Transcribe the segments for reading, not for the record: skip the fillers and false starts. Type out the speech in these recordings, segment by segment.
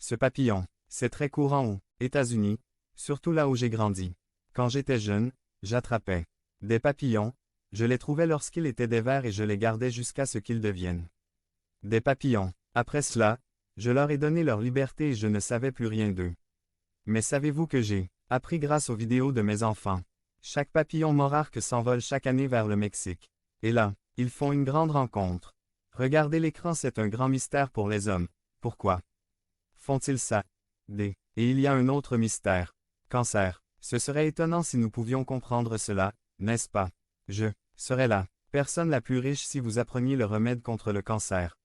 Ce papillon, c'est très courant aux États-Unis, surtout là où j'ai grandi. Quand j'étais jeune, j'attrapais des papillons, je les trouvais lorsqu'ils étaient des vers et je les gardais jusqu'à ce qu'ils deviennent des papillons. Après cela, je leur ai donné leur liberté et je ne savais plus rien d'eux. Mais savez-vous que j'ai appris grâce aux vidéos de mes enfants? Chaque papillon morarque s'envole chaque année vers le Mexique. Et là, ils font une grande rencontre. Regardez l'écran, c'est un grand mystère pour les hommes. Pourquoi font-ils ça? Et il y a un autre mystère. Cancer. Ce serait étonnant si nous pouvions comprendre cela, n'est-ce pas? Je serais la personne la plus riche si vous appreniez le remède contre le cancer.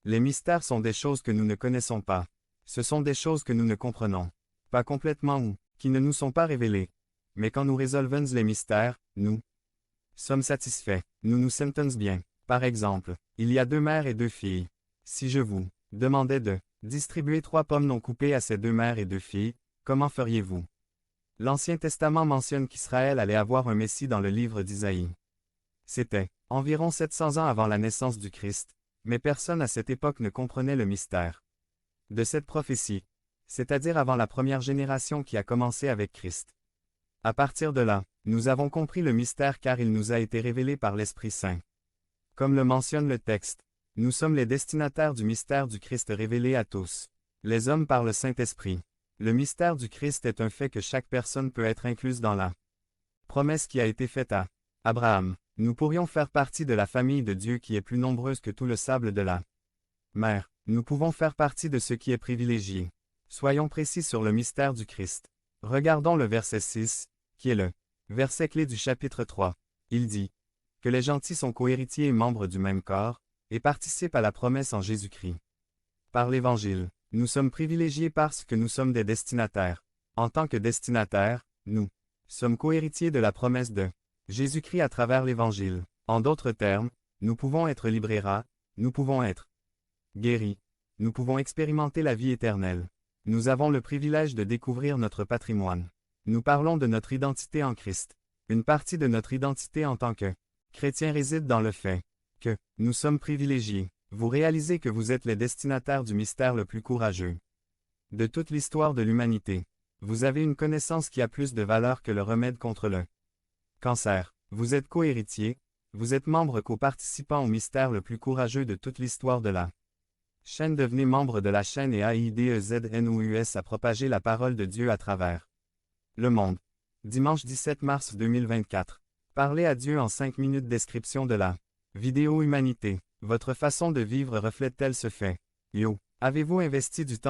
Les mystères sont des choses que nous ne connaissons pas. Ce sont des choses que nous ne comprenons pas complètement ou qui ne nous sont pas révélées. Mais quand nous résolvons les mystères, nous sommes satisfaits. Nous nous sentons bien. Par exemple, il y a 2 mères et 2 filles. Si je vous demandais de distribuer 3 pommes non coupées à ces 2 mères et 2 filles, comment feriez-vous? L'Ancien Testament mentionne qu'Israël allait avoir un Messie dans le livre d'Isaïe. C'était environ 700 ans avant la naissance du Christ, mais personne à cette époque ne comprenait le mystère de cette prophétie, c'est-à-dire avant la première génération qui a commencé avec Christ. À partir de là, nous avons compris le mystère car il nous a été révélé par l'Esprit Saint. Comme le mentionne le texte, nous sommes les destinataires du mystère du Christ révélé à tous, les hommes par le Saint-Esprit. Le mystère du Christ est un fait que chaque personne peut être incluse dans la promesse qui a été faite à Abraham. Nous pourrions faire partie de la famille de Dieu qui est plus nombreuse que tout le sable de la mer. Nous pouvons faire partie de ce qui est privilégié. Soyons précis sur le mystère du Christ. Regardons le verset 6, qui est le verset clé du chapitre 3. Il dit que les gentils sont cohéritiers et membres du même corps, et participent à la promesse en Jésus-Christ. Par l'Évangile, nous sommes privilégiés parce que nous sommes des destinataires. En tant que destinataires, nous sommes cohéritiers de la promesse de Jésus-Christ à travers l'Évangile. En d'autres termes, nous pouvons être libérés, nous pouvons être guéris, nous pouvons expérimenter la vie éternelle. Nous avons le privilège de découvrir notre patrimoine. Nous parlons de notre identité en Christ. Une partie de notre identité en tant que chrétien réside dans le fait que nous sommes privilégiés. Vous réalisez que vous êtes les destinataires du mystère le plus courageux de toute l'histoire de l'humanité. Vous avez une connaissance qui a plus de valeur que le remède contre le cancer. Vous êtes cohéritier, vous êtes membre co-participant au mystère le plus courageux de toute l'histoire de la chaîne. Devenez membre de la chaîne et AIDEZNOUS à propager la parole de Dieu à travers le monde. Dimanche 17 mars 2024. Parlez à Dieu en 5 minutes. Description de la vidéo. Humanité. Votre façon de vivre reflète-t-elle ce fait? Yo. Avez-vous investi du temps